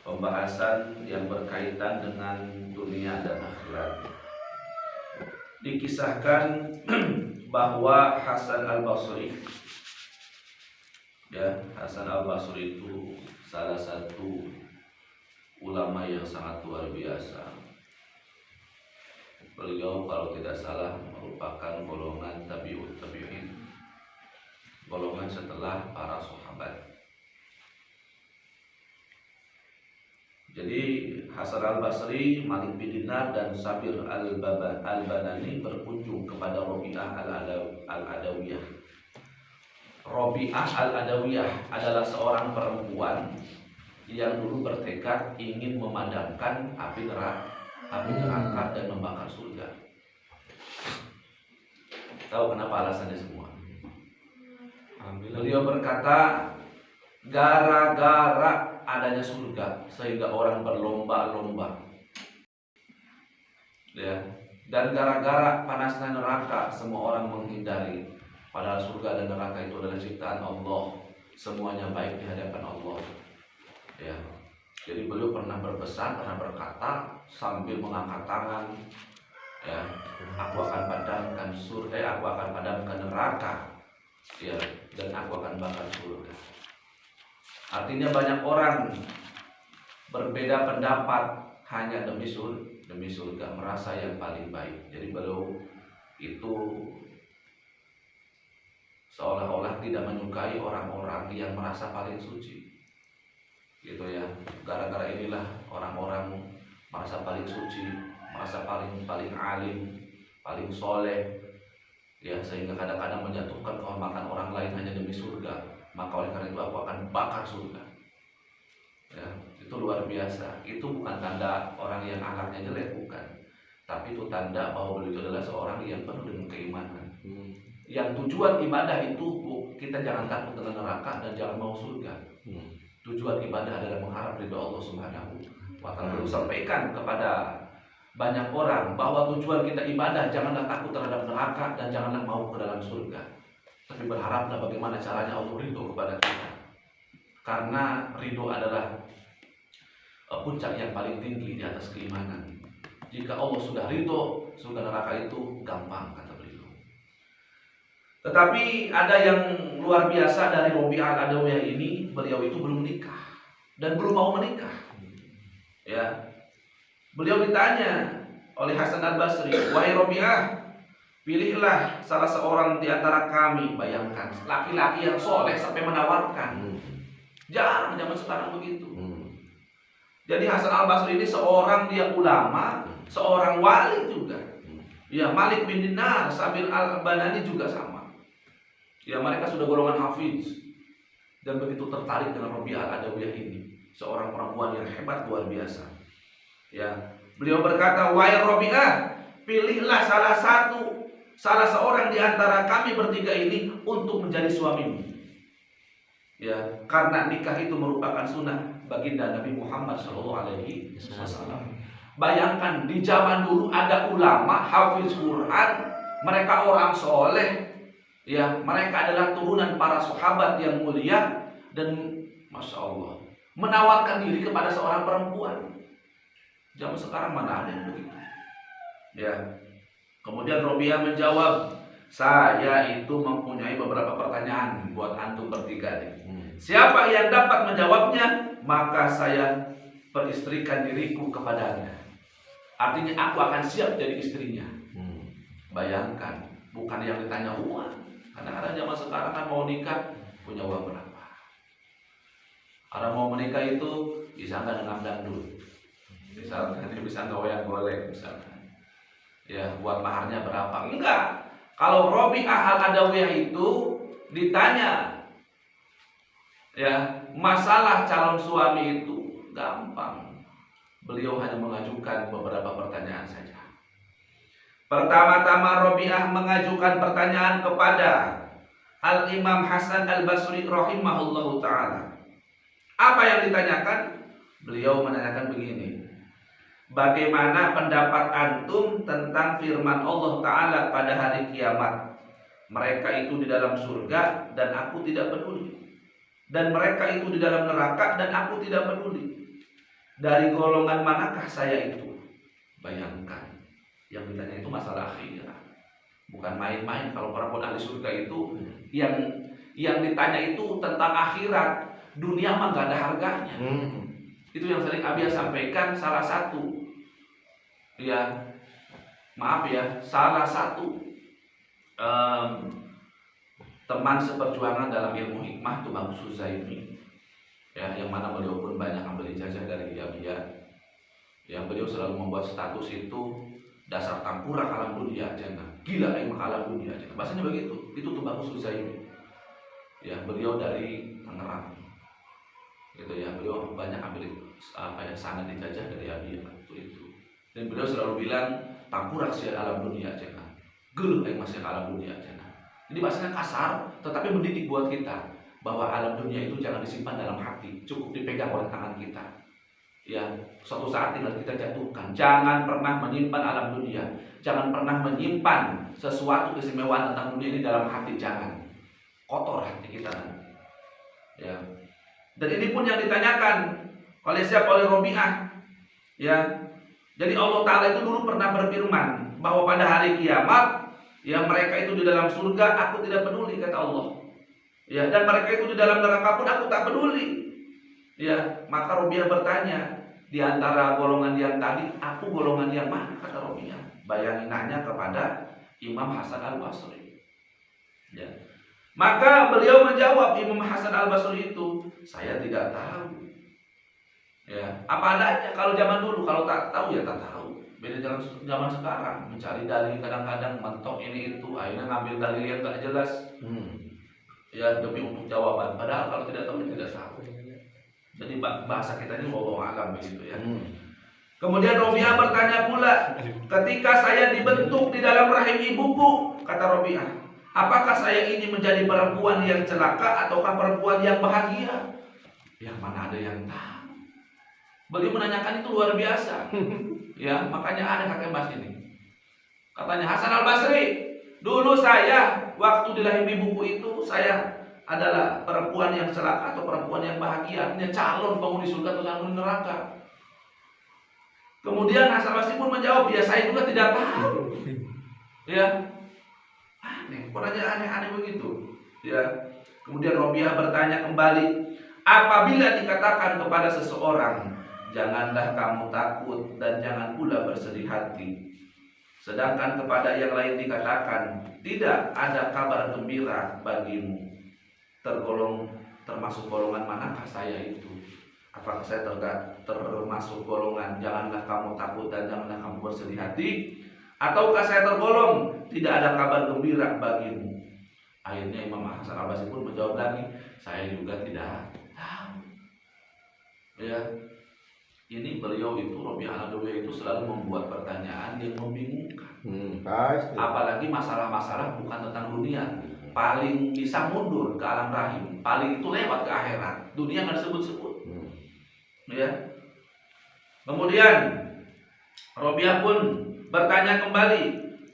pembahasan yang berkaitan dengan dunia dan akhirat. Dikisahkan bahwa Hasan Al-Basri, Hasan Al-Basri itu salah satu ulama yang sangat luar biasa. Beliau kalau tidak salah merupakan golongan tabi'ut tabi'in, golongan setelah para sahabat. Jadi Hasan Al-Basri, Malik bin Dinar dan Sabir Al-Banani berkunjung kepada Rabi'ah Al-Adawiyah. Rabi'ah Al-Adawiyah adalah seorang perempuan yang dulu bertekad ingin memadamkan api neraka dan membakar surga. Tahu kenapa alasannya semua? Beliau berkata, gara-gara adanya surga sehingga orang berlomba-lomba, dan gara-gara panasnya neraka semua orang menghindari. Padahal surga dan neraka itu adalah ciptaan Allah, semuanya baik di hadapan Allah. Jadi beliau pernah berpesan, pernah berkata sambil mengangkat tangan, aku akan padamkan surga, aku akan padamkan neraka, dan aku akan bakar surga. Artinya banyak orang berbeda pendapat hanya demi surga, merasa yang paling baik. Jadi beliau itu seolah-olah tidak menyukai orang-orang yang merasa paling suci, gitu ya. Gara-gara inilah orang-orang merasa paling suci, merasa paling alim, paling soleh, sehingga kadang-kadang menjatuhkan kehormatan orang lain hanya demi surga. Maka oleh karena itu aku akan bakar surga. Itu luar biasa. Itu bukan tanda orang yang akhlaknya jelek, bukan. Tapi itu tanda bahwa beliau itu adalah seorang yang penuh dengan keimanan. Yang tujuan ibadah itu kita jangan takut dengan neraka dan jangan mau surga. Tujuan ibadah adalah mengharap ridho Allah Subhanahu wa Ta'ala. Beliau sampaikan kepada banyak orang bahwa tujuan kita ibadah janganlah takut terhadap neraka dan janganlah mau ke dalam surga. Tapi berharaplah bagaimana caranya Allah ridho kepada kita. Karena ridho adalah puncak yang paling tinggi di atas keimanan. Jika Allah sudah ridho, surga neraka itu gampang, kata beliau. Tetapi ada yang luar biasa dari Rabi'ah Al-Adawiyah ini, beliau itu belum menikah dan belum mau menikah. Beliau ditanya oleh Hasan Al-Basri, wahai Rabi'ah, pilihlah salah seorang di antara kami. Bayangkan, laki-laki yang soleh sampai menawarkan. Jarang zaman sekarang begitu. Jadi Hasan Al-Basri ini seorang dia ulama, seorang wali juga. Malik bin Dinar, Sabir Al-Banani juga sama. Mereka sudah golongan hafiz dan begitu tertarik dengan Rabi'ah Al-Adawiyah ini, seorang perempuan yang hebat luar biasa. Beliau berkata, wahai Rabi'ah, pilihlah salah seorang di antara kami bertiga ini untuk menjadi suamimu. Karena nikah itu merupakan sunnah baginda Nabi Muhammad SAW. Bayangkan di zaman dulu ada ulama hafiz Quran, mereka orang soleh, mereka adalah turunan para sahabat yang mulia, dan masya Allah menawarkan diri kepada seorang perempuan. Zaman sekarang mana ada yang begitu? Kemudian Rabi'ah menjawab, saya itu mempunyai beberapa pertanyaan buat antum bertiga nih. Siapa yang dapat menjawabnya, maka saya peristrikan diriku kepadanya. Artinya aku akan siap jadi istrinya. Bayangkan, bukan yang ditanya uang. Kadang-kadang zaman sekarang kan mau nikah punya uang berapa? Orang mau menikah itu bisa nggak dengan dangdut, misalkan dia bisa goyang golek misalkan. Buat maharnya berapa? Enggak. Kalau Rabi'ah Al-Adawiyah itu ditanya masalah calon suami itu gampang. Beliau hanya mengajukan beberapa pertanyaan saja. Pertama-tama Rabi'ah mengajukan pertanyaan kepada Al-Imam Hasan Al-Basri rahimahullahu ta'ala. Apa yang ditanyakan? Beliau menanyakan begini, bagaimana pendapat antum tentang firman Allah Ta'ala pada hari kiamat? Mereka itu di dalam surga dan aku tidak peduli, dan mereka itu di dalam neraka dan aku tidak peduli. dari golongan manakah saya itu? Bayangkan, yang ditanya itu masalah akhirat, bukan main-main. Kalau perempuan ahli surga itu yang ditanya itu tentang akhirat, dunia mah gak ada harganya. Itu yang sering Abia sampaikan. Salah satu, ya maaf ya, salah satu teman seperjuangan dalam ilmu hikmah itu Bang Suzaimi, ya, yang mana beliau pun banyak ambil ijazah dari Abia. Yang beliau selalu membuat status itu dasar tampura kalam dunia aja, gila yang kalam dunia aja, bahasanya begitu. Itu tuh Bang Suzaimi, ya, beliau dari Tangerang, gitu ya. Beliau banyak ambil sanad ijazah dari Abia itu. Dan beliau selalu bilang tampura sih alam dunia aja, geluh yang masih alam dunia aja. Jadi bahasanya kasar, tetapi mendidik buat kita bahwa alam dunia itu jangan disimpan dalam hati, cukup dipegang oleh tangan kita. Ya, suatu saat tinggal kita jatuhkan. Jangan pernah menyimpan alam dunia, jangan pernah menyimpan sesuatu keistimewaan tentang dunia ini dalam hati, jangan. Kotor hati kita. Ya. Dan ini pun yang ditanyakan oleh siapa? Oleh Robiah. Ya. Jadi Allah Ta'ala itu dulu pernah berfirman bahwa pada hari kiamat, ya, mereka itu di dalam surga aku tidak peduli, kata Allah. Ya, dan mereka itu di dalam neraka pun aku tak peduli. Ya, maka Robiah bertanya, di antara golongan yang tadi, aku golongan yang mana, kata Robiah. Bayangin nanya kepada Imam Hasan Al-Basri. Ya. Maka beliau menjawab, Imam Hasan Al-Basri itu, saya tidak tahu. Ya, apa adanya. Kalau zaman dulu, kalau tak tahu ya tak tahu. Beda zaman sekarang, mencari dalil kadang-kadang mentok ini itu, akhirnya ngambil dalil yang gak jelas. Ya, demi untuk jawaban. Padahal kalau tidak tahu tidak tahu. Jadi bahasa kita ini wallahu alam begitu ya. Kemudian Robiah bertanya pula, ketika saya dibentuk di dalam rahim ibuku, kata Robiah, apakah saya ini menjadi perempuan yang celaka ataukah perempuan yang bahagia? Yang mana ada yang tahu. Beliau menanyakan itu luar biasa. Ya, makanya ada kakek mas ini. Katanya Hasan Al-Basri, dulu saya waktu di rahim ibuku itu saya adalah perempuan yang celaka atau perempuan yang bahagia, artinya calon penghuni surga atau calon neraka. Kemudian Hasan Al-Basri pun menjawab, ya saya juga tidak tahu. Ya, aneh, pertanyaan aneh-aneh begitu. Ya, kemudian Robiah bertanya kembali, apabila dikatakan kepada seseorang, janganlah kamu takut dan jangan pula bersedih hati, sedangkan kepada yang lain dikatakan, tidak ada kabar gembira bagimu, termasuk golongan manakah saya itu? Apakah saya termasuk golongan janganlah kamu takut dan janganlah kamu bersedih hati, ataukah saya tergolong tidak ada kabar gembira bagimu? Akhirnya Imam Hasan Al-Basri pun menjawab lagi, saya juga tidak tahu. Ya, ini beliau itu Robiah Al-Adawi itu selalu membuat pertanyaan yang membingungkan. Apalagi masalah-masalah bukan tentang dunia. Paling bisa mundur ke alam rahim, paling itu lewat ke akhirat. Dunia nggak disebut-sebut. Ya. Kemudian Robiah pun bertanya kembali,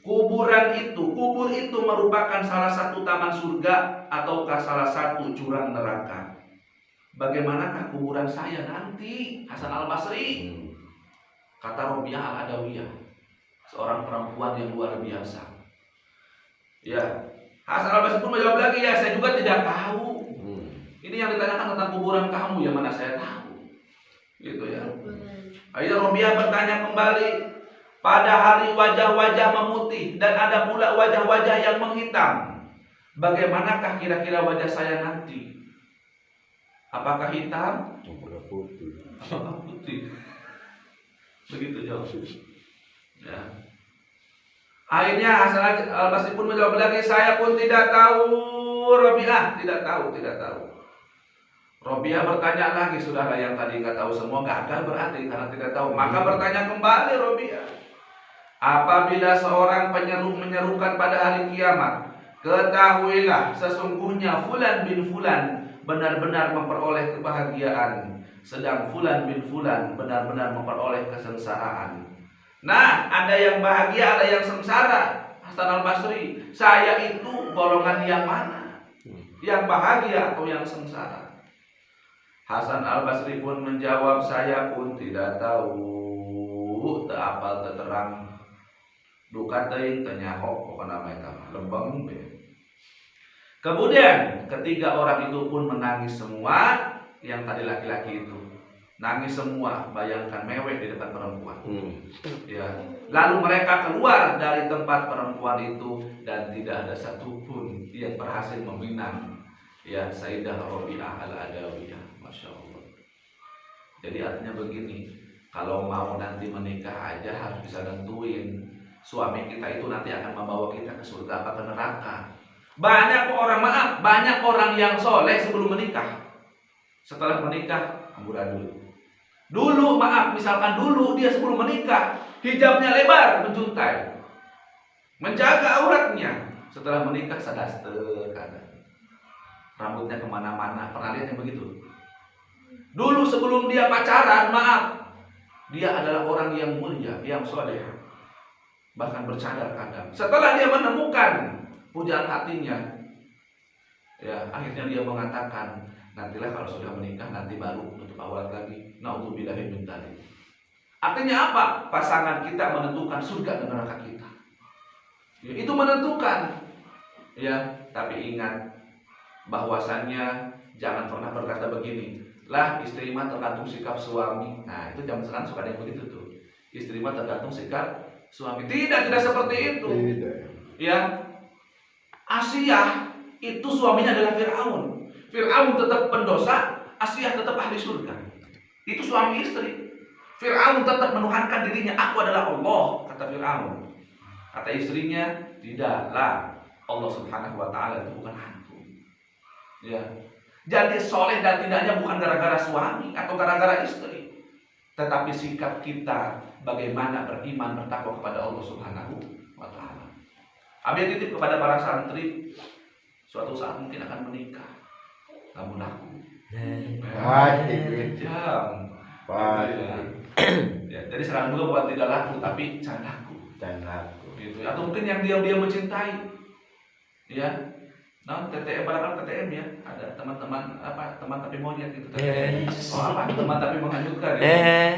kubur itu merupakan salah satu taman surga ataukah salah satu jurang neraka? Bagaimanakah kuburan saya nanti? Hasan Al-Basri. Kata Robiah Al-Adawiyah, seorang perempuan yang luar biasa. Ya, Hasan Al-Basri pun menjawab lagi, ya saya juga tidak tahu. Ini yang ditanyakan tentang kuburan kamu, yang mana saya tahu. Gitu ya. Akhirnya Robiah bertanya kembali, pada hari wajah-wajah memutih dan ada pula wajah-wajah yang menghitam, bagaimanakah kira-kira wajah saya nanti? Apakah hitam? Apakah putih? Begitu jawab. Ya. Akhirnya Hasan Al-Basri pun menjawab lagi, saya pun tidak tahu. Robiah tidak tahu. Robiah bertanya lagi, sudahlah yang tadi nggak tahu semua gagal berarti karena tidak tahu. Maka bertanya kembali Robiah, apabila seorang penyeru menyerukan pada hari kiamat, ketahuilah sesungguhnya Fulan bin Fulan benar-benar memperoleh kebahagiaan, sedang Fulan bin Fulan benar-benar memperoleh kesengsaraan. Nah, ada yang bahagia, ada yang sengsara. Hasan Al-Basri, saya itu golongan yang mana? Yang bahagia atau yang sengsara? Hasan Al-Basri pun menjawab, saya pun tidak tahu, teu apal teu terang. Duka teuing teu nyaho pokona mah eta lembeng. Kemudian ketiga orang itu pun menangis semua, yang tadi laki-laki itu nangis semua, bayangkan mewek di depan perempuan. Ya. Lalu mereka keluar dari tempat perempuan itu dan tidak ada satupun yang berhasil meminang ya Sayyidah Rabi'ah Al-Adawiyah. Masya Allah. Jadi artinya begini, kalau mau nanti menikah aja harus bisa nentuin suami kita itu nanti akan membawa kita ke surga apa ke neraka. Banyak orang yang soleh sebelum menikah. Setelah menikah, amburadul. Dulu misalkan dulu dia sebelum menikah, hijabnya lebar, menjuntai, menjaga auratnya. Setelah menikah, sadaster kadang. Rambutnya kemana-mana. Pernah lihat yang begitu? Dulu sebelum dia pacaran, dia adalah orang yang mulia, yang soleh, bahkan bercadar kadang. Setelah dia menemukan pujaan hatinya, ya akhirnya dia mengatakan, nantilah kalau sudah menikah nanti baru untuk aurat lagi. Naudzubillahi min dzalik. Artinya apa? Pasangan kita menentukan surga dan neraka kita. Ya, itu menentukan. Ya, tapi ingat bahwasannya jangan pernah berkata begini, lah istri mah tergantung sikap suami. Nah, itu zaman sekarang suka ada yang begitu tuh. Istri mah tergantung sikap suami. Tidak seperti itu. Ya. Asiyah itu suaminya adalah Fir'aun. Fir'aun tetap pendosa, Asiyah tetap ahli surga. Itu suami istri. Fir'aun tetap menuhankan dirinya, aku adalah Allah, kata Fir'aun. Kata istrinya, tidaklah, Allah Subhanahu wa taala itu bukan hantu. Ya. Jadi soleh dan tidaknya bukan gara-gara suami atau gara-gara istri, tetapi sikap kita bagaimana beriman bertakwa kepada Allah Subhanahu wa taala. Abi titip kepada para santri, suatu saat mungkin akan menikah. Namun aku jam. Ya, jadi sekarang juga bukan tidak laku tapi jangan laku. Gitu. Atau mungkin yang diam-diam mencintai. Ya. Nah, TTM padahal TTM ya, ada teman-teman teman tapi monyet gitu TTM. Teman tapi menghanyutkan ya.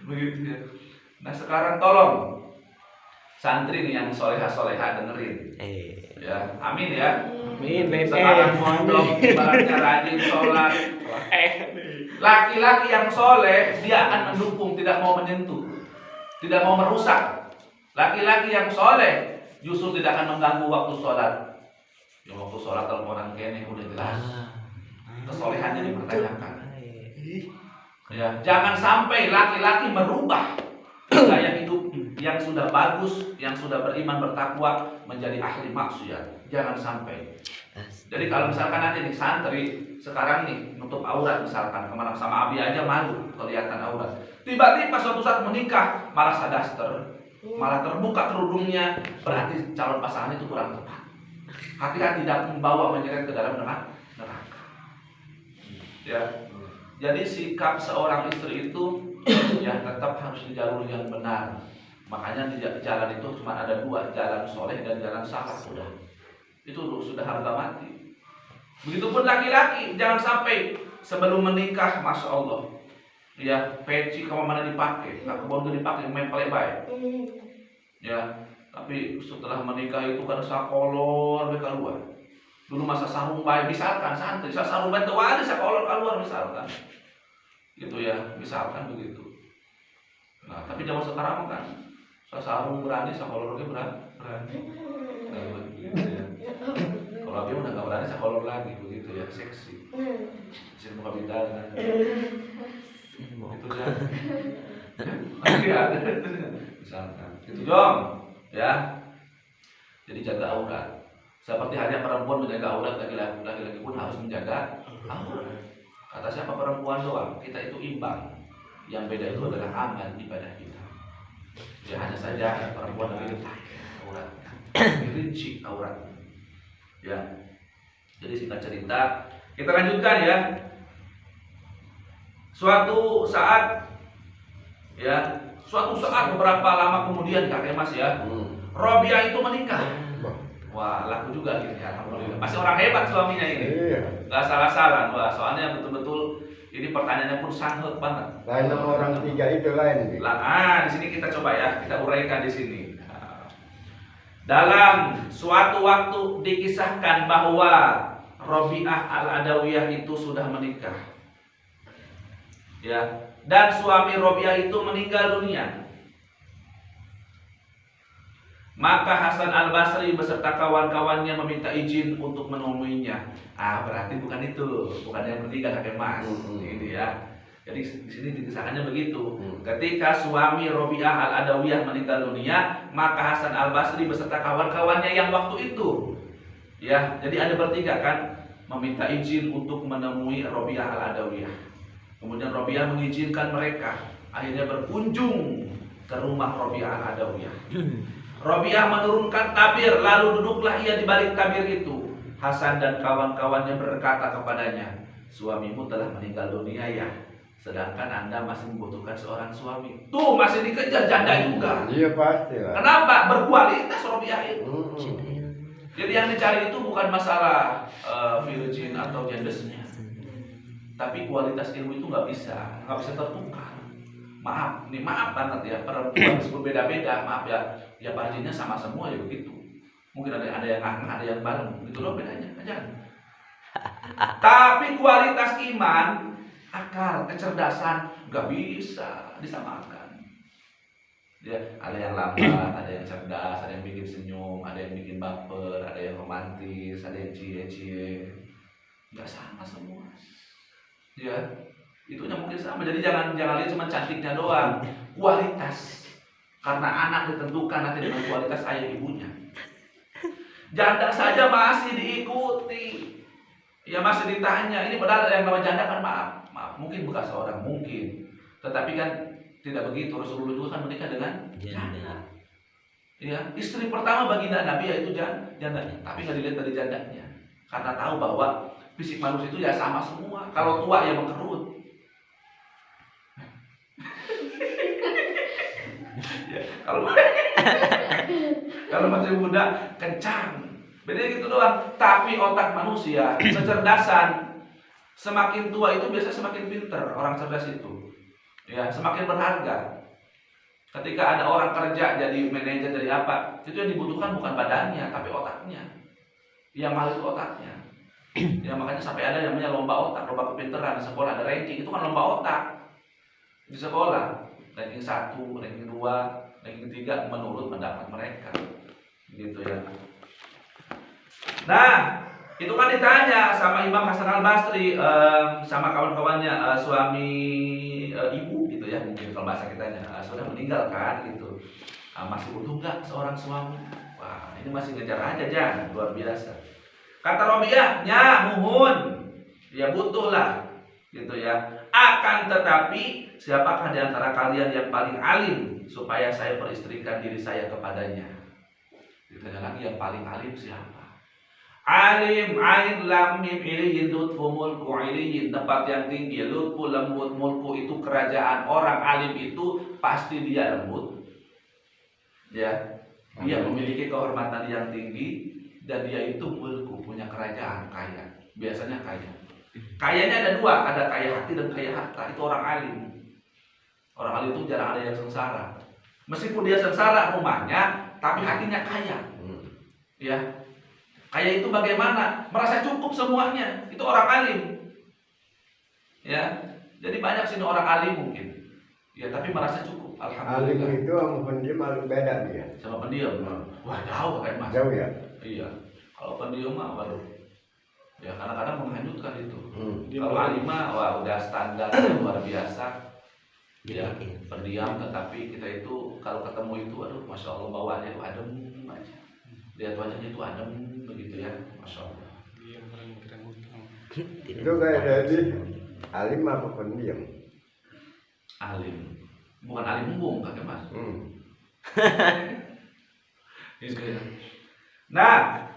Begitu ya. Nah, sekarang tolong santri nih yang soleha dengerin. Ya, amin ya. Amin. Sekarang mondok, ibaratnya rajin sholat. Laki-laki yang soleh dia akan mendukung, tidak mau menyentuh, tidak mau merusak. Laki-laki yang soleh justru tidak akan mengganggu waktu sholat. Ya, waktu sholat teleponan kene udah jelas. Kesolehannya dipertanyakan. Ya, jangan sampai laki-laki merubah gaya hidup yang sudah bagus, yang sudah beriman bertakwa menjadi ahli maksiat. Jangan sampai. Jadi kalau misalkan nanti nih santri sekarang nih nutup aurat misalkan, kemana sama Abi aja malu kelihatan aurat. Tiba-tiba suatu saat menikah malah sadaster, malah terbuka kerudungnya, berarti calon pasangan itu kurang tepat. Hati-hati tidak membawa menyeret ke dalam neraka. Ya. Jadi sikap seorang istri itu ya tetap harus di jalur yang benar. Makanya di jalan itu cuma ada dua, jalan soleh dan jalan salah. Itu sudah harga mati. Begitupun laki-laki, jangan sampai sebelum menikah, masya Allah, ya peci kemana dipakai, kebon dipakai, main baik. Ya, tapi setelah menikah itu kan sakolor mereka keluar. Dulu masa sarung baik, misalkan santri, sarung baik tuh ada sakolor keluar misalkan, gitu ya, misalkan begitu. Nah, tapi zaman sekarang kan, sarung berani, sakolor berani. Kalau dia udah gak berani sekolor lagi begitu ya, seksi. Sini muka bidang itu kan. Nanti ada misalkan. Itu dong, ya. Jadi jaga aurat. Seperti halnya perempuan menjaga aurat, laki-laki pun harus menjaga aurat. Kata siapa perempuan doang, kita itu imbang. Yang beda itu adalah amal ibadah kita. Ya hanya saja perempuan lebih dekat auratnya, lebih rinci auratnya. Ya, jadi singkat cerita kita lanjutkan ya. Suatu saat beberapa lama kemudian kakek mas ya, Robiah itu menikah. Wah, laku juga akhirnya, alhamdulillah. Masih orang hebat suaminya ini. Iya. Gak salah-salah, wah soalnya betul-betul ini pertanyaannya pun sangat banget. Lain sama orang tiga itu lain. Di sini kita coba ya, kita uraikan di sini. Dalam suatu waktu dikisahkan bahwa Rabi'ah al-Adawiyah itu sudah menikah. Ya, dan suami Rabi'ah itu meninggal dunia. Maka Hasan al-Basri beserta kawan-kawannya meminta izin untuk menemuinya. Berarti bukan itu, bukan yang bertiga kakek Mas. Ini ya. Jadi di sini dikisahkannya begitu. Ketika suami Rabi'ah al-Adawiyah meninggal dunia, maka Hasan al-Basri beserta kawan-kawannya yang waktu itu, ya, jadi ada bertiga kan, meminta izin untuk menemui Rabi'ah al-Adawiyah. Kemudian Rabi'ah mengizinkan mereka, akhirnya berkunjung ke rumah Rabi'ah al-Adawiyah. Rabi'ah menurunkan tabir, lalu duduklah ia di balik tabir itu. Hasan dan kawan-kawannya berkata kepadanya, suamimu telah meninggal dunia ya, sedangkan Anda masih membutuhkan seorang suami. Tuh masih dikejar janda juga. Iya pasti lah. Kenapa? Berkualitas Rabi'ah itu. Jadi yang dicari itu bukan masalah virgin atau gendersnya, tapi kualitas ilmu itu nggak bisa tertukar. Maaf banget ya, perempuan berbeda-beda, maaf ya, ya virginnya sama semua ya begitu. Mungkin ada yang ngangah, ada yang bareng, gitu loh bedanya aja. Tapi kualitas iman, akal, kecerdasan nggak bisa disamakan. Ya, ada yang lambat, ada yang cerdas, ada yang bikin senyum, ada yang bikin baper, ada yang romantis, ada yang cie-cie, nggak sama semua. Ya, itunya mungkin sama. Jadi jangan lihat cuma cantiknya doang, kualitas. Karena anak ditentukan nanti dengan kualitas ayah ibunya. Janda saja masih diikuti. Ya masih ditanya, ini padahal yang namanya janda kan maaf, mungkin bekas orang mungkin, tetapi kan tidak begitu. Rasulullah juga kan menikah dengan janda. Ya, istri pertama baginda Nabi yaitu jandanya, tapi nggak dilihat dari jandanya, karena tahu bahwa fisik manusia itu ya sama semua. Kalau tua ya mengkerut, ya, kalau masih muda kencang. Bedanya gitu doang. Tapi otak manusia, kecerdasan, semakin tua itu biasa semakin pinter orang cerdas itu. Ya, semakin berharga. Ketika ada orang kerja jadi manajer dari apa, itu yang dibutuhkan bukan badannya, tapi otaknya. Yang mahal itu otaknya. Ya makanya sampai ada yang namanya lomba otak, lomba kepinteran di sekolah, ada ranking, itu kan lomba otak. Di sekolah, ranking 1, ranking 2, ranking 3 menurut pendapat mereka. Gitu ya. Nah, itu kan ditanya sama Imam Hasan al-Basri sama kawan-kawannya, suami ibu gitu ya, mungkin kalau bahasa kitanya, sudah meninggal kan gitu, masih butuh nggak seorang suami? Wah, ini masih ngejar aja jangan, luar biasa. Kata Rabi'ah, nya muhun, ya butuh lah gitu ya. Akan tetapi siapakah di antara kalian yang paling alim supaya saya peristrikan diri saya kepadanya? Ditanya lagi, yang paling alim siapa? Alim, ain, lam, mim, iliyin, lutfu, mulku, iliyin, tempat yang tinggi, lutfu, lembut, mulku itu kerajaan. Orang alim itu pasti dia lembut, ya, dia memiliki kehormatan yang tinggi, dan dia itu mulku, punya kerajaan, kaya, biasanya kaya. Kayanya ada dua, ada kaya hati dan kaya harta. Itu orang alim. Orang alim itu jarang ada yang sengsara. Meskipun dia sengsara rumahnya, tapi hatinya kaya, ya. Kaya itu bagaimana? Merasa cukup semuanya. Itu orang alim. Ya. Jadi banyak sini orang alim mungkin. Ya, tapi merasa cukup. Alhamdulillah. Alim itu sama pendiam beda dia. Sama pendiam. Wah, jauh kan Mas. Jauh ya? Iya. Kalau pendiam mah waduh. Ya, kadang-kadang menghanyutkan itu. Kalau alim mah wah udah standar luar biasa. Ya, pendiam tetapi kita itu kalau ketemu itu aduh Masya Allah bawaannya itu adem aja. Lihat wajahnya itu adem begitu ya, Masya Allah. Itu kayak jadi alim apa pendiam? Alim, bukan alim mumpung kakek Mas. Nah,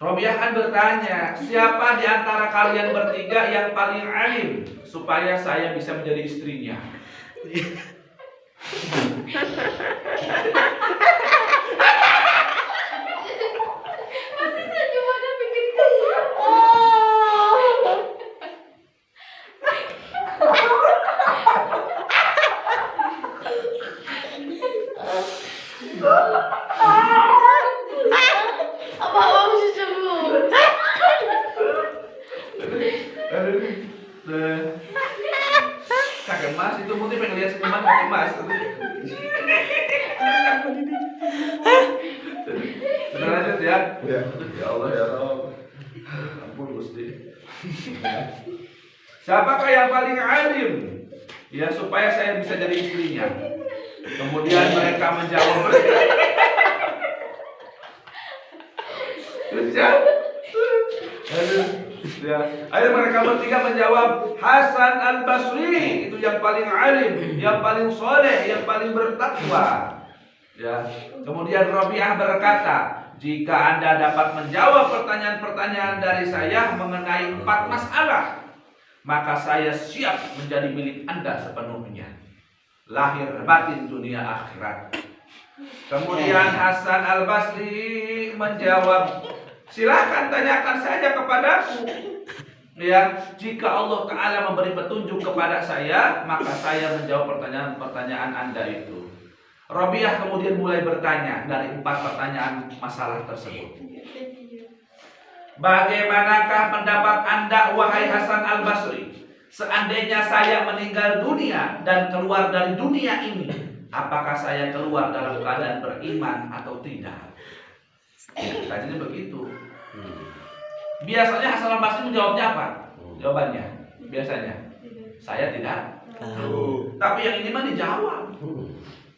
Rabi'ah kan bertanya, siapa di antara kalian bertiga yang paling alim supaya saya bisa menjadi istrinya? Kakek Mas itu mungkin pengen lihat senyuman kakek Mas. Benar lanjut ya. Ya. Ya Allah ya Rabb. Ampun Gusti. Siapakah yang paling alim? Ya supaya saya bisa jadi istrinya. Kemudian mereka menjawab. Aduh. Ya. Akhirnya mereka bertiga menjawab, Hasan Al-Basri itu yang paling alim, yang paling soleh, yang paling bertakwa. Ya. Kemudian Rabi'ah berkata, jika Anda dapat menjawab pertanyaan-pertanyaan dari saya mengenai 4 masalah, maka saya siap menjadi milik Anda sepenuhnya. Lahir batin dunia akhirat. Kemudian Hasan Al-Basri menjawab, silakan tanyakan saja kepadaku. Ya, jika Allah Ta'ala memberi petunjuk kepada saya, maka saya menjawab pertanyaan-pertanyaan Anda itu. Rabi'ah kemudian mulai bertanya dari 4 pertanyaan masalah tersebut. Bagaimanakah pendapat Anda, wahai Hasan Al-Basri? Seandainya saya meninggal dunia dan keluar dari dunia ini, apakah saya keluar dalam keadaan beriman atau tidak? Tadinya begitu. Biasanya Hasan Al-Basri menjawabnya apa? Jawabannya biasanya saya tidak tahu. Tapi yang ini mah dijawab.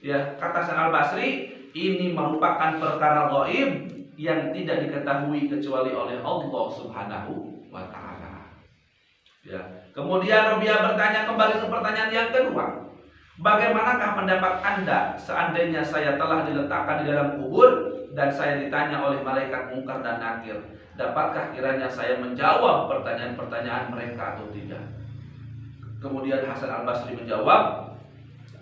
Ya, kata Hasan Al-Basri, ini merupakan perkara gaib yang tidak diketahui kecuali oleh Allah Subhanahu wa Ta'ala. Ya. Kemudian Rabi'ah bertanya kembali ke pertanyaan yang kedua. Bagaimanakah pendapat Anda seandainya saya telah diletakkan di dalam kubur dan saya ditanya oleh malaikat Mungkar dan Nakir? Dapatkah kiranya saya menjawab pertanyaan-pertanyaan mereka atau tidak? Kemudian Hasan Al-Basri menjawab,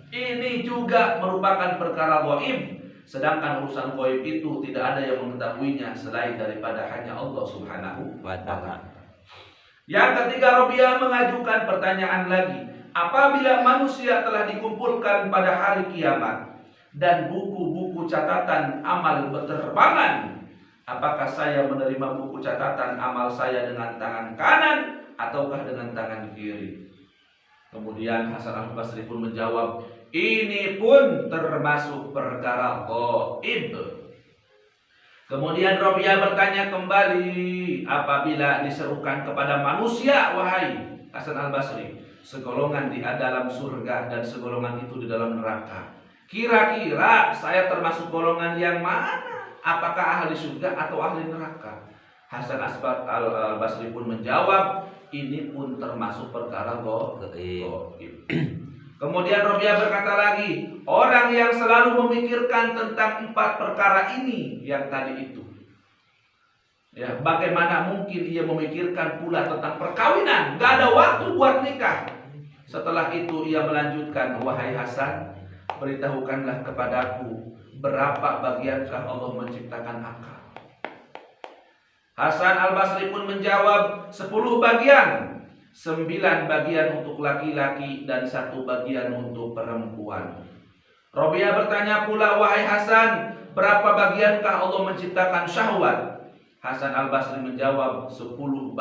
ini juga merupakan perkara gaib, sedangkan urusan gaib itu tidak ada yang mengetahuinya selain daripada hanya Allah Subhanahu wa Ta'ala. Yang ketiga, Rabi'ah mengajukan pertanyaan lagi. Apabila manusia telah dikumpulkan pada hari kiamat dan buku-buku catatan amal berterbangan, apakah saya menerima buku catatan amal saya dengan tangan kanan ataukah dengan tangan kiri? Kemudian Hasan Al-Basri pun menjawab, ini pun termasuk perkara gaib. Kemudian Rabi'ah bertanya kembali, apabila diserukan kepada manusia, wahai Hasan Al-Basri, segolongan di dalam surga dan segolongan itu di dalam neraka, kira-kira saya termasuk golongan yang mana? Apakah ahli surga atau ahli neraka? Hasan Al-Basri pun menjawab, ini pun termasuk perkara gaib. Kemudian Rabi'ah berkata lagi, orang yang selalu memikirkan tentang 4 perkara ini yang tadi itu, ya, bagaimana mungkin ia memikirkan pula tentang perkawinan? Gak ada waktu buat nikah. Setelah itu ia melanjutkan, wahai Hasan, beritahukanlah kepadaku, berapa bagiankah Allah menciptakan akal? Hasan Al-Basri pun menjawab, 10 bagian. 9 bagian untuk laki-laki dan 1 bagian untuk perempuan. Rabi'ah bertanya pula, wahai Hasan, berapa bagiankah Allah menciptakan syahwat? Hasan Al-Basri menjawab, 10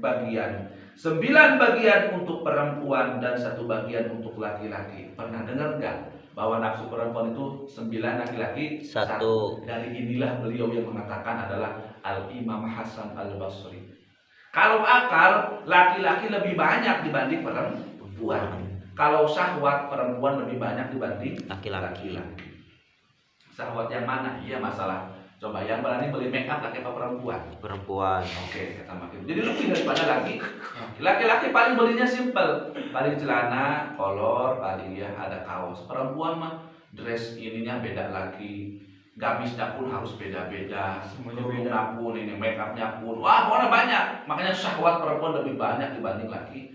bagian. 9 bagian untuk perempuan dan 1 bagian untuk laki-laki. Pernah dengar nggak bahwa nafsu perempuan itu 9, laki-laki 1? Dari inilah beliau yang mengatakan adalah Al-Imam Hasan Al-Basri. Kalau akal, laki-laki lebih banyak dibanding perempuan. Kalau syahwat, perempuan lebih banyak dibanding laki-laki. Syahwat yang mana? Iya, masalah. Coba yang berani beli make up laki apa perempuan? Perempuan. Oke, kata makin. Jadi lebih daripada laki. Laki-laki paling belinya simpel, paling celana, kolor, paling ya ada kaos. Perempuan mah dress ininya beda lagi. Gamisnya pun harus beda-beda, kerudungnya pun, ini make upnya pun, wah pokoknya banyak. Makanya syahwat perempuan lebih banyak dibanding laki.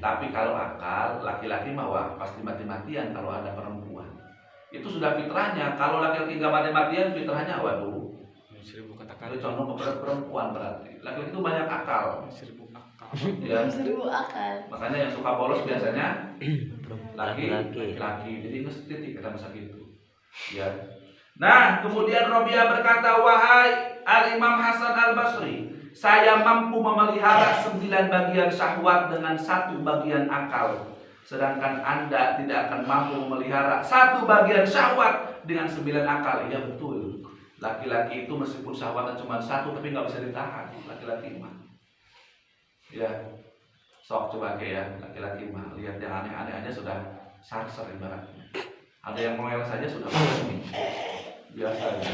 Tapi kalau akal, laki-laki mah wah pasti mati-matian kalau ada perempuan. Itu sudah fitrahnya. Kalau laki-laki nggak mati-matian, fitrahnya waduh. Itu condong kepada perempuan berarti. Laki-laki itu banyak akal. Ya. Makanya yang suka bolos biasanya laki-laki. Jadi mesti kita masa gitu. Ya. Nah, kemudian Rabi'ah berkata, wahai Al-Imam Hasan Al-Basri, saya mampu memelihara 9 bagian syahwat dengan 1 bagian akal. Sedangkan Anda tidak akan mampu memelihara 1 bagian syahwat dengan 9 akal. Iya betul. Laki-laki itu meskipun syahwatnya cuma 1 tapi nggak bisa ditahan. Laki-laki mah. Ya, sok coba ya laki-laki mah. Lihat yang aneh-aneh aja sudah sarser ibaratnya. Ada yang mewel saja sudah begini. Biasa aja.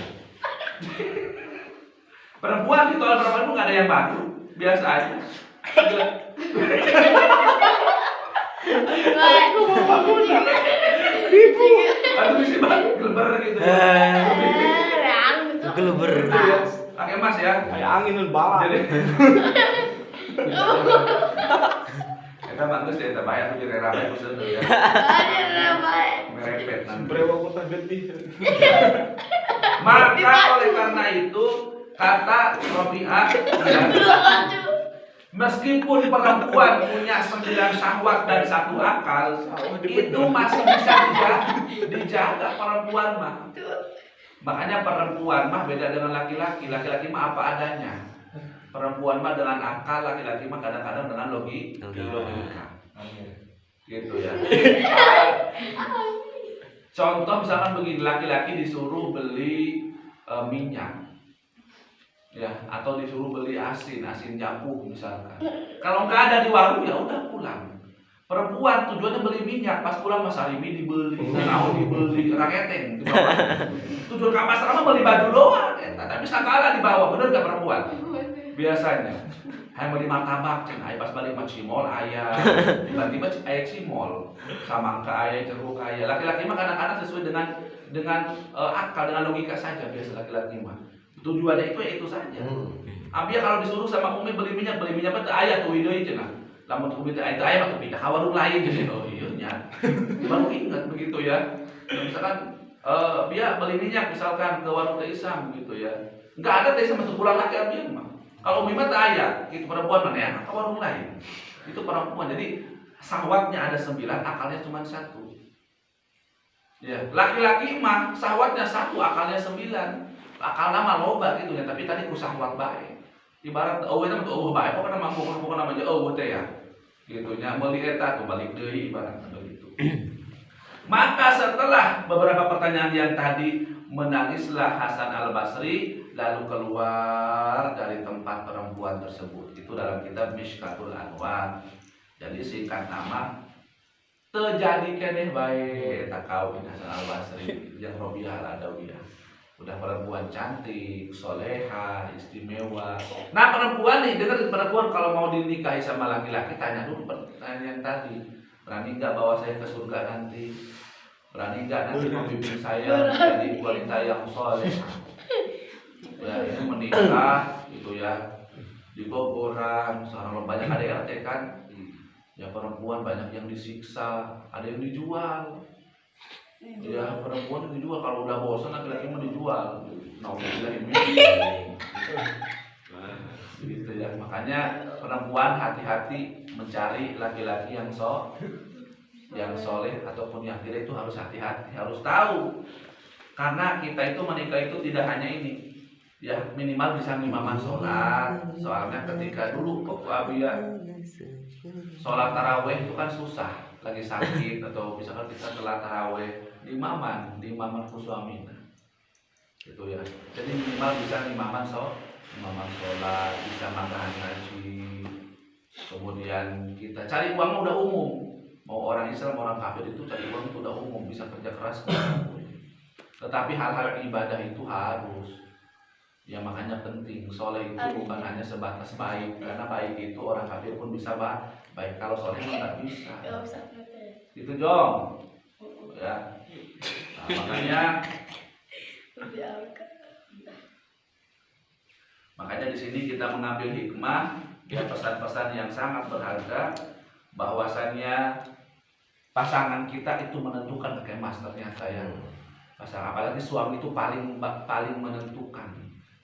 Perempuan itu kalau perempuan itu nggak ada yang baru. Biasa aja. Atau bisa banget geleber gitu. Geleber. Pakai emas ya. Kayak angin bawah. Jadi kita bagus deh, terbayar tuh jadi ramai khusus tuh ya. Merepet nanti. Berewak kota gede. Maka oleh karena itu kata Robi'ah ya, meskipun perempuan punya 9 syahwat dan 1 akal, itu masih bisa dijaga perempuan mah. Makanya perempuan mah beda dengan laki-laki. Laki-laki mah apa adanya. Perempuan mah dengan akal, laki-laki mah kadang-kadang dengan logika. Gitu ya. Contoh misalkan begini, laki-laki disuruh beli minyak. Ya, atau disuruh beli asin jambu misalkan. Kalau nggak ada di warung ya udah pulang. Perempuan tujuannya beli minyak, pas pulang Mas Arimi dibeli, nanau dibeli, raketeng dibawa. Tujuan ke pasar mah beli baju doang, tapi sakala dibawa, bener nggak perempuan? Biasanya, hayang beli martabak, cina, pas balik mah cimol ayah, tiba-tiba ayah cimol, samangka ayah, jeruk ayah. Laki-laki mah kadang-kadang sesuai dengan akal, dengan logika saja biasa laki-laki mah. Tujuannya itu saja. Abia kalau disuruh sama Umi beli minyak betul ayah tuh ide cina. Lamun Umi itu ayah atau pindah ke warung lain jadi oh iya nya. Baru ingat begitu ya. Misalkan dia beli minyak misalkan ke warung Teh Isam gitu ya. Enggak ada Teh Isam untuk pulang lagi abia mah. Kalau Umi mah ayah, itu perempuan mana ya? Ke warung lain. Itu perempuan. Jadi syahwatnya ada 9, akalnya cuma 1. Ya, laki-laki mah syahwatnya 1, akalnya 9. Akalnya mah loba gitu ya, tapi tadi ku syahwat bae. Ibarat eueuh teh eueuh bae, pokona mampu namanya eueuh teh ya. Gitu nya meuli eta tuh balik deui ibaratna begitu. Maka setelah beberapa pertanyaan yang tadi, menangislah Hasan Al-Basri lalu keluar dari tempat perempuan tersebut. Itu dalam kitab Mishkatul Anwar. Jadi singkat nama terjadi keneh bae tak kawin Hasan Al-Basri yang Robi'ah Al-Adawiyah. Udah perempuan cantik, soleha, istimewa. Nah perempuan nih, dengar perempuan kalau mau dinikahi sama laki-laki, tanya dulu pertanyaan tadi. Berani nggak bawa saya ke surga nanti? Berani nggak nanti membimbing saya menjadi wanita yang soleh? Ya ini menikah gitu ya di Bogoran, seorang banyak ada RT kan? Ya perempuan banyak yang disiksa, ada yang dijual. Ya perempuan dijual, kalau udah bosan laki-laki mau dijual. Nauzubillah gitu ya. Makanya perempuan hati-hati mencari laki-laki yang soleh ataupun yang tidak, itu harus hati-hati, harus tahu. Karena kita itu menikah itu tidak hanya ini. Ya minimal bisa ngimamah sholat. Soalnya ketika dulu waktu Abia sholat taraweh itu kan susah, lagi sakit atau misalkan kita telat taraweh di imaman ku suamina gitu ya. Jadi minimal bisa imaman sholat, bisa makan haji. Kemudian kita cari uang udah umum, mau orang Islam orang kafir itu cari uang itu udah umum, bisa kerja keras. Tetapi hal-hal ibadah itu harus ya, makanya penting. Soleh itu bukan hanya sebatas baik, karena baik itu orang kafir pun bisa baik, kalau soleh nggak bisa. Itu Jong ya. Nah, makanya di sini kita mengambil hikmah ya, pesan-pesan yang sangat berharga, bahwasannya pasangan kita itu menentukan kemas ternyata ya. Pasangan, apalagi suami itu paling menentukan.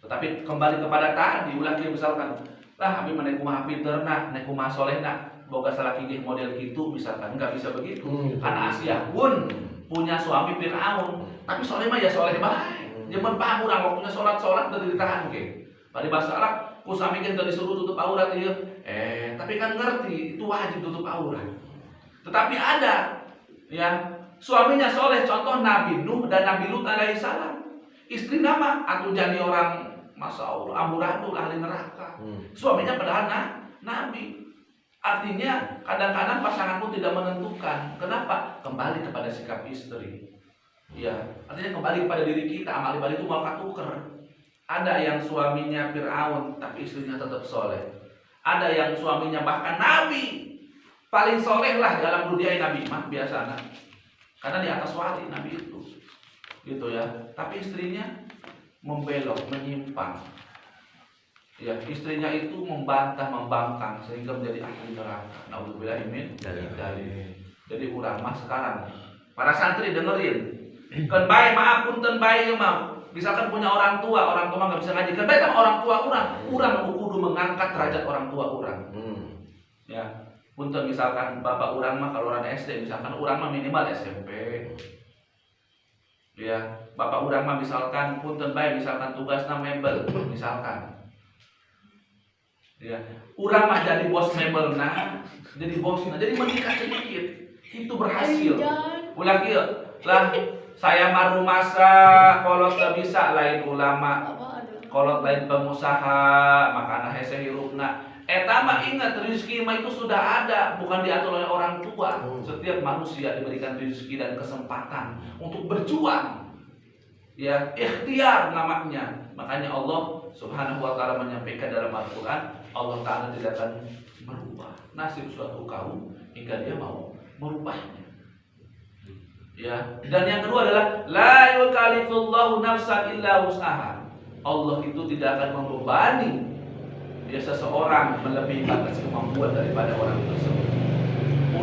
Tetapi kembali kepada tadi ulah dia misalkan lah abi mane kumaha pinterna, nek kumaha solehna, boga salaki model gitu misalkan, enggak bisa begitu. Karena Asia pun punya suami Firaun, tapi soleh mah ya soleh baik. Zaman paham urang waktunya sholat dari ditahan ge. Bari bahasa Arab ku sami kita disuruh tutup aurat ya. Tapi kan ngerti itu wajib tutup aurat. Tetapi ada ya suaminya soleh, contoh Nabi Nuh dan Nabi Lut alaihissalam. Istri nama atau jadi orang Masya Allah amburadul ahli neraka. Suaminya padahal Nabi. Artinya kadang-kadang pasangan pun tidak menentukan. Kenapa? Kembali kepada sikap istri. Ya, artinya kembali kepada diri kita. Amal ibadah itu mau tuker. Ada yang suaminya Fir'aun tapi istrinya tetap soleh. Ada yang suaminya bahkan Nabi. Paling soleh lah dalam dunia Nabi mah biasa. Karena di atas wali Nabi itu. Gitu ya. Tapi istrinya membelok, menyimpang. Ya, istrinya itu membantah, membangkang sehingga menjadi ahli neraka. Nauzubillah min dzalik. Jadi urang mah sekarang para santri dengerin. Kan baik maaf punten baik mah. Misalkan punya orang tua mah enggak bisa ngaji. Kan baik sama orang tua urang kudu mengangkat derajat orang tua urang. Ya. Punten misalkan bapak urang mah kalau orang SD misalkan urang mah minimal SMP. Ya, bapak urang mah misalkan punten baik misalkan tugasna mebel misalkan. Ya, urang mah jadi bos mebelna, jadi bosna, jadi meningkat sedikit. Itu berhasil. Ulah kieu, lah saya mah rumasa kolot teu bisa lain ulama. Kolot lain pengusaha, makana hese hirupna. Eta mah ingat rezeki mah itu sudah ada, bukan diatur oleh orang tua. Setiap manusia diberikan rezeki dan kesempatan untuk berjuang. Ya, ikhtiar namanya. Makanya Allah Subhanahu wa taala menyampaikan dalam Al-Qur'an, Allah taala tidak akan merubah nasib suatu kaum hingga dia mau merubahnya. Ya, dan yang kedua adalah la yukallifullahu nafsan illa wus'aha. Allah itu tidak akan membebani seseorang melebihi batas kemampuan daripada orang tersebut.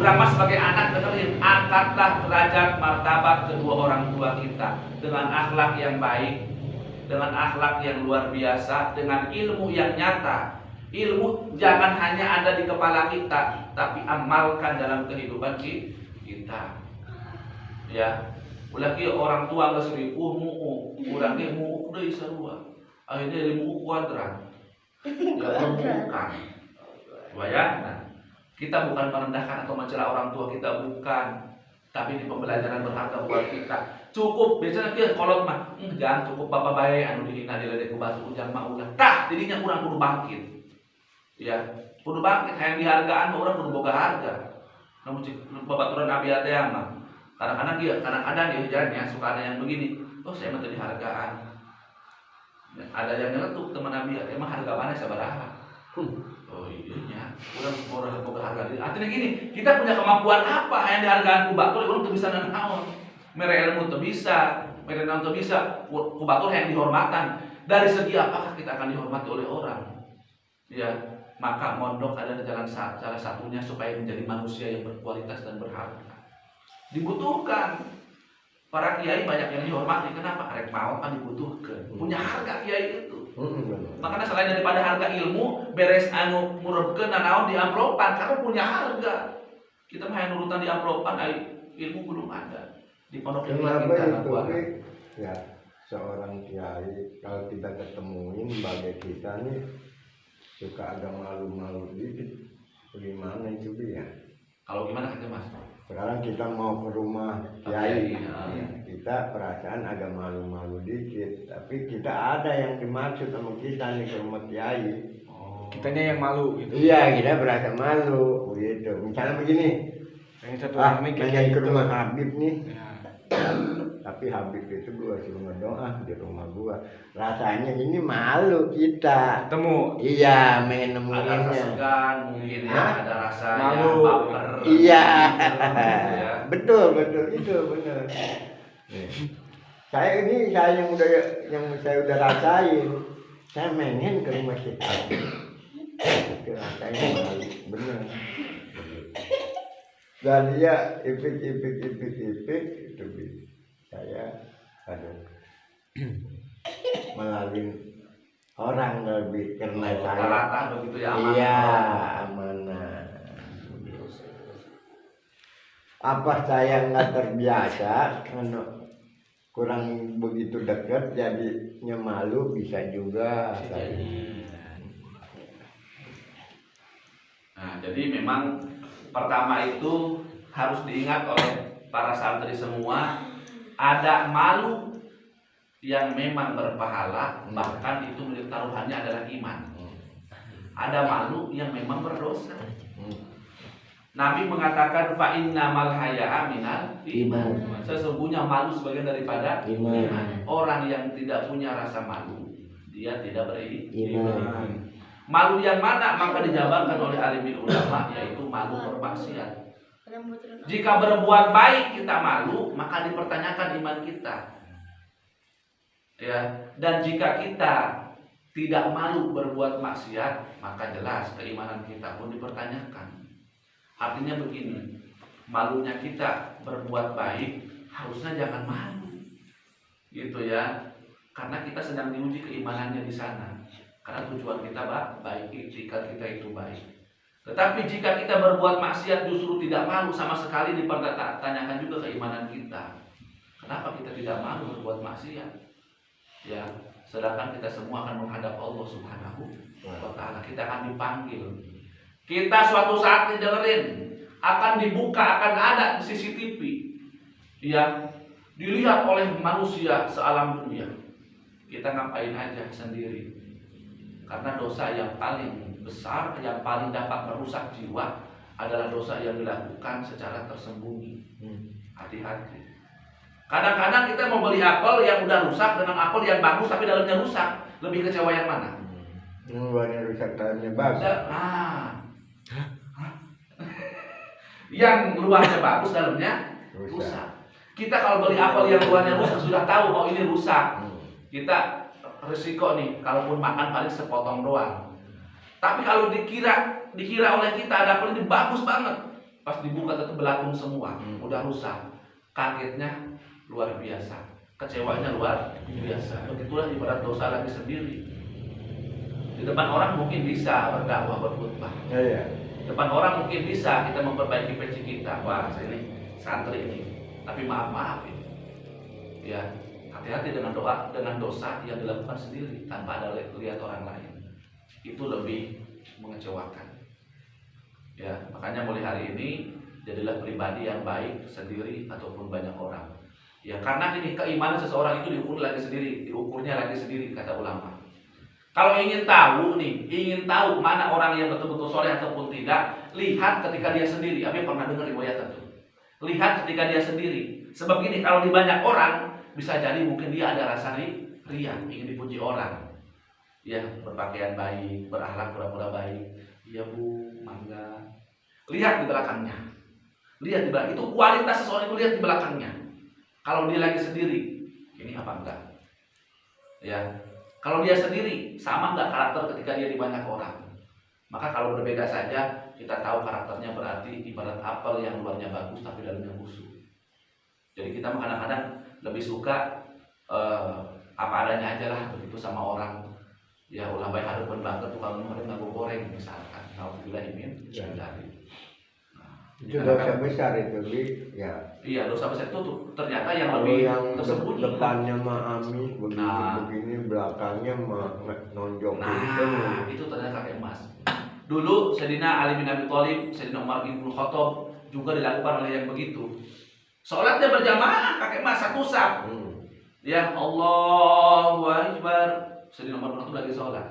Urang mas sebagai anak dengerin, angkatlah derajat martabat kedua orang tua kita dengan akhlak yang baik, dengan akhlak yang luar biasa, dengan ilmu yang nyata. Ilmu jangan hanya ada di kepala kita, tapi amalkan dalam kehidupan kita. Ya, ulah kieu orang tua geus ripuh urang ge muuk deui sarua. Akhirnya jadi muuk kuadrat. Ya bukan. Nah, kita bukan merendahkan atau mencela orang tua kita, bukan. Tapi di pembelajaran berharga buat kita. Cukup biasanya kieu kolot mah, jangan cukup bapak bae anu dihina diledek ku batu ujang mah ulah. Tah, jadinya urang kudu bangkit. Ya, kudu bangkit hayang dihargaan mah urang kudu boga harga. Namun babaturan abdi teh mah kadang-kadang dia jalannya suka ada yang begini. Oh, saya mah teu dihargaan. Ada yang nyeletuk teman Nabi, emang harga mana sabaraha? Oh iya, orang boga harga. Artinya gini, kita punya kemampuan apa yang dihargaan ku batur, urang teu bisa nanaon. Mere ilmu teu bisa, mere naon teu bisa, ku batur yang dihormatan. Dari segi apakah kita akan dihormati oleh orang? Ya, maka mondok adalah jalan salah satunya supaya menjadi manusia yang berkualitas dan berharga. Dibutuhkan. Para kiai banyak yang dihormati. Kenapa? Arek mau kan dibutuhkan. Punya harga kiai itu. Makanya selain daripada harga ilmu, beres anu murubkeun naon di amplopan karena punya harga. Kita mah nurutan di amplopan, ilmu belum ada. Di pondok kita ya, seorang kiai kalau kita ketemuin sebagai kita nih suka agak malu-malu dikit. Bagaimana itu ya? Kalau gimana kata Mas? Sekarang kita mau ke rumah kiai, kita perasaan agak malu-malu dikit, tapi kita ada yang dimaksud sama kita nih ke rumah kiai. Kitanya yang malu gitu. Iya, kita berasa malu gitu. Misalnya begini, pengen ke rumah Habib nih, tapi Habib itu gua suruh ngedoa di rumah gua. Rasanya ini malu kita. Ketemu. Iya, main nemuinnya. Ada segan mungkin ya, ada rasa malu. Baper. Iya. Ya. Betul itu benar. Saya yang saya udah rasain. Saya mainin ke rumah kita. Itu rasanya malu, benar. Dan dia ipik itu saya melalui orang lebih karena saya rata begitu ya. Iya, amanah. Apa saya nggak terbiasa, kurang begitu dekat, jadinya malu bisa juga. Nah, jadi memang pertama itu harus diingat oleh para santri semua, ada malu yang memang berpahala, bahkan itu taruhannya adalah iman. Ada malu yang memang berdosa. Nabi mengatakan fa innamal haya'a minal iman. Sesungguhnya malu sebagian daripada iman. Orang yang tidak punya rasa malu, dia tidak beriman. Malu yang mana? Maka dijabarkan oleh alimin ulama, yaitu malu bermaksiat. Jika berbuat baik kita malu, maka dipertanyakan iman kita. Ya, dan jika kita tidak malu berbuat maksiat, maka jelas keimanan kita pun dipertanyakan. Artinya begini, malunya kita berbuat baik harusnya jangan malu, gitu ya, karena kita sedang diuji keimanannya di sana. Karena tujuan kita baik, jika kita itu baik. Tetapi jika kita berbuat maksiat justru tidak malu sama sekali, dipertanyakan juga keimanan kita. Kenapa kita tidak malu berbuat maksiat? Ya, sedangkan kita semua akan menghadap Allah Subhanahu wa Ta'ala. Kita akan dipanggil. Kita suatu saat didengerin, akan dibuka, akan ada CCTV. Ya, dilihat oleh manusia sealam dunia. Kita ngapain aja sendiri. Karena dosa yang paling besar, yang paling dapat merusak jiwa adalah dosa yang dilakukan secara tersembunyi. Hati-hati. Kadang-kadang kita mau beli apel yang udah rusak dengan apel yang bagus tapi dalamnya rusak. Lebih kecewa yang mana? Luarnya rusak, dalamnya bagus. Yang luarnya bagus, dalamnya rusak. Kita kalau beli apel yang luarnya rusak sudah tahu oh ini rusak. Kita risiko nih, kalaupun makan paling sepotong doang. Tapi kalau dikira oleh kita ada apel ini bagus banget, pas dibuka tetap belakang semua, udah rusak. Kagetnya luar biasa, kecewanya luar biasa. Begitulah ibarat dosa lagi sendiri. Di depan orang mungkin bisa berdakwah, berkhutbah. Depan orang mungkin bisa kita memperbaiki peci kita. Wah, saya ini santri ini, tapi maaf ini. Ya, hati-hati dengan dosa yang dilakukan sendiri tanpa ada lihat orang lain. Itu lebih mengecewakan. Ya, makanya mulai hari ini jadilah pribadi yang baik sendiri ataupun banyak orang. Ya, karena ini keimanan seseorang itu diukurnya lagi sendiri kata ulama. Kalau ingin tahu mana orang yang betul-betul soleh ataupun tidak, lihat ketika dia sendiri. Abi pernah dengar riwayat itu. Lihat ketika dia sendiri. Sebab ini kalau di banyak orang bisa jadi mungkin dia ada rasa ria, ingin dipuji orang. Ya, berpakaian baik, berakhlak pura-pura baik. Iya bu, mangga. Lihat di belakangnya. Lihat di belakang. Itu kualitas seseorang itu, lihat di belakangnya. Kalau dia lagi sendiri, ini apa enggak? Ya, kalau dia sendiri, sama enggak karakter ketika dia di banyak orang? Maka kalau berbeda saja, kita tahu karakternya berarti ibarat apel yang luarnya bagus tapi dalamnya busuk. Jadi kita kadang-kadang lebih suka apa adanya aja lah begitu sama orang. Ya ulah baik hareupeun banget tukang nganggo goreng misalkan. Alhamdulillah imin dari. Itu dosa besar itu, ya. Iya, dosa besar itu tuh ternyata yang kalau lebih yang tersembunyi. depannya mah amis begini, belakangnya mah nonjok itu ternyata kakek emas. Dulu Sayyidina Ali bin Abi Thalib, Sayyidina Umar bin Khattab juga dilakukan oleh yang begitu. Sholatnya berjamaah kakek emas satu saf. Ya Allahu Akbar. Sayyidina Umar bin Khattab lagi sholat.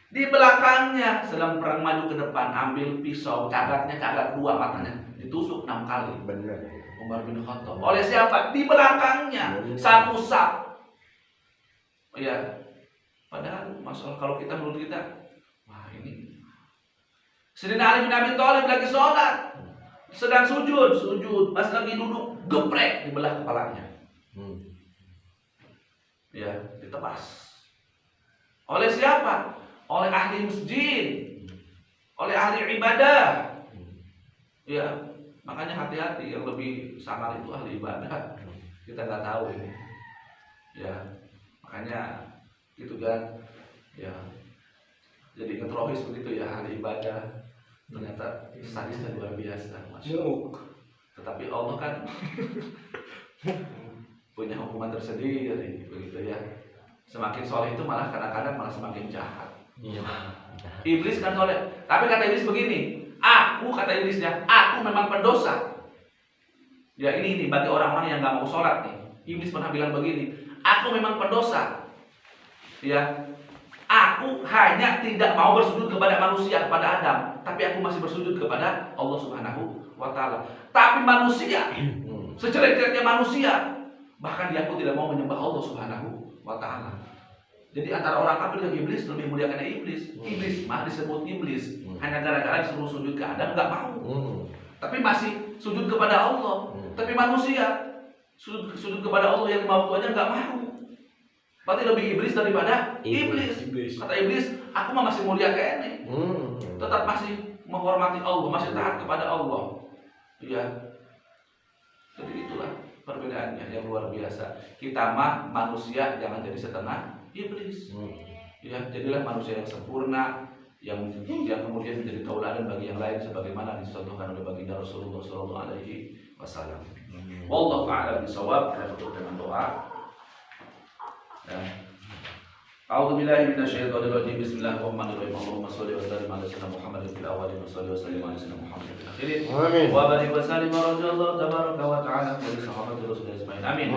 Di belakangnya sedang perang maju ke depan, ambil pisau, cagat 2 matanya, ditusuk 6 kali. Benar. Umar bin Khattab. Oleh siapa? Di belakangnya, satu saf. Ya, padahal masalah kalau kita menurut kita, wah ini. Sayyidina Ali bin Abi Thalib lagi sholat, sedang sujud, pas lagi duduk, geprek dibelah kepalanya. Ya, ditebas. Oleh siapa? Oleh ahli masjid, oleh ahli ibadah. Ya, makanya hati-hati, yang lebih sangar itu ahli ibadah. Kita nggak tahu ini. Ya, makanya gitu kan. Ya, jadi ngetrohis begitu ya ahli ibadah. Ternyata sadisnya luar biasa, Masya Allah. Tetapi Allah kan punya hukuman tersendiri, begitu ya. Semakin soleh itu malah kadang-kadang malah semakin jahat. Iya. Iblis kan soleh, tapi kata iblis begini, Aku, kata iblisnya, aku memang pendosa. Ya ini bagi orang-orang yang gak mau sholat nih. Iblis pernah bilang begini, aku memang pendosa. Ya, aku hanya tidak mau bersujud kepada manusia, kepada Adam, tapi aku masih bersujud kepada Allah Subhanahu wa Ta'ala. Tapi manusia, sejelek-jeleknya manusia, bahkan dia aku tidak mau menyembah Allah Subhanahu wa Ta'ala. Jadi antara orang kafir dan iblis lebih mulia karena iblis. Iblis mah disebut iblis hanya gara-gara disuruh sujud ke Adam nggak mau. Tapi masih sujud kepada Allah. Tapi manusia sujud kepada Allah yang lima waktu aja nggak mau. Berarti lebih iblis daripada iblis. Kata iblis, aku mah masih mulia kayak ini. Tetap masih menghormati Allah, masih taat kepada Allah. Iya. Jadi itulah perbedaannya yang luar biasa. Kita mah manusia jangan jadi setengah iblis. Ya, jadilah manusia yang sempurna, yang kemudian menjadi tauladan bagi yang lain sebagaimana dicontohkan oleh baginda Rasulullah sallallahu alaihi wasallam. Wallahu a'lam bishawab. Kita tutup dengan doa. Ya. A'udzu billahi minasyaitonir rajim. Bismillahirrahmanirrahim. Allahumma shalli wa sallim ala sayyidina Muhammadin fil awwalin wa shalli wa sallim ala sayyidina Muhammadin fil akhirin. Amin. Wa barik wa sallim wa radhiyallahu tabaraka wa ta'ala dari sahabat Rasulullah ajmain. Amin.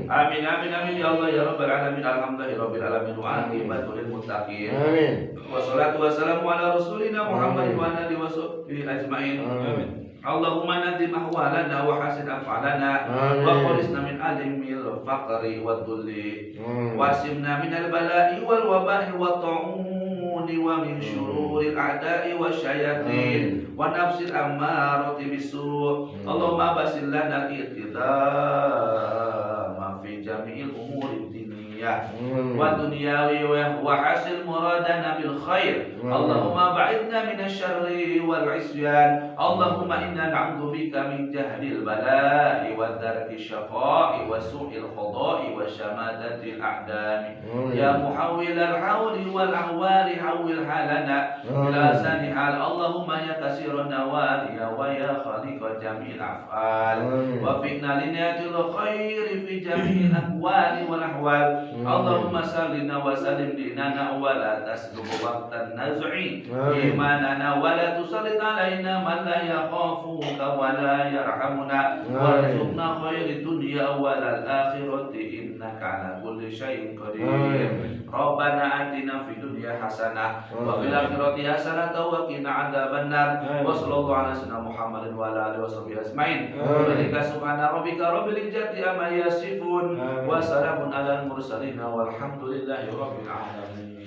Amin amin amin ya Allah ya rabbal alamin. Alhamdulillahirabbil alamin wa aqibatul lil muttaqin. Amin. Wassalatu wassalamu ala rasulina Muhammadin wa alihi wa sahbihi ajmain. Amin. Allahumma nadim ahwalana wa hasin af'alana wa khulisna min alimil faqri wa dhulli wasimna min al-bala'i wal waba'i wa ta'uni wa min syururil a'da'i wa syayatin wa nafsil ammarati bisu'. Allahumma basil lana al-iqtidama fi jami'il umuri diniyah wa dunyawi wa hasil muradana bil khair. Allahumma ba'idna min asyarri wal isyan. Allahumma inna na'udzu bika min jahdil bala'i wa darki syaqa'i wa su'il qada'i wa syamatatil a'dami. Ya muhawwilal hawli wal ahwali hawwil halana ila sani hal. Allahumma ya kasirun nawali wa ya khaliqa jamil af'al wa fitna linatil khairi fi jamil aqwali wal ahwal. Allahumma sallina wa sallim dinana wa la taslubu waqtan naz'i imanana wa la tusallit alaina man la yakhafuka wa la yarhamuna warzuqna khairid dunya wal akhirati innaka ala kulli syai'in qadir. Rabbana atina fid dunya hasanah wa fil akhirati hasanah wa qina adzabannar. Wa sallallahu ala sayyidina Muhammadin wa ala alihi washabihi ajmain. Wa subhana rabbika rabbil izzati amma yasifun wa salamun alal mursalin walhamdulillahi rabbil alamin.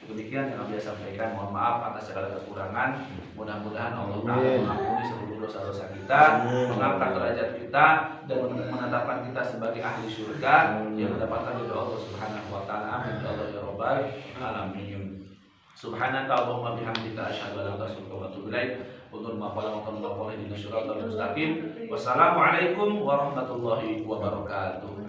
Demikian yang kami sampaikan. Mohon maaf atas segala kekurangan. Mudah-mudahan Allah Ta'ala mengampuni seluruh dosa-dosa kita, mengangkat derajat kita, dan menetapkan kita sebagai ahli surga yang mendapatkan ridho Allah Subhanahu wa Ta'ala. Amin ya Allah ya rabbal alamin. Subhanaka Allahumma bihamdika asyhadu an la ilaha illa anta astaghfiruka wa atubu ilaik. Untuk maqala wa qala qala inna syiratal mustaqim. Wassalamualaikum warahmatullahi wabarakatuh.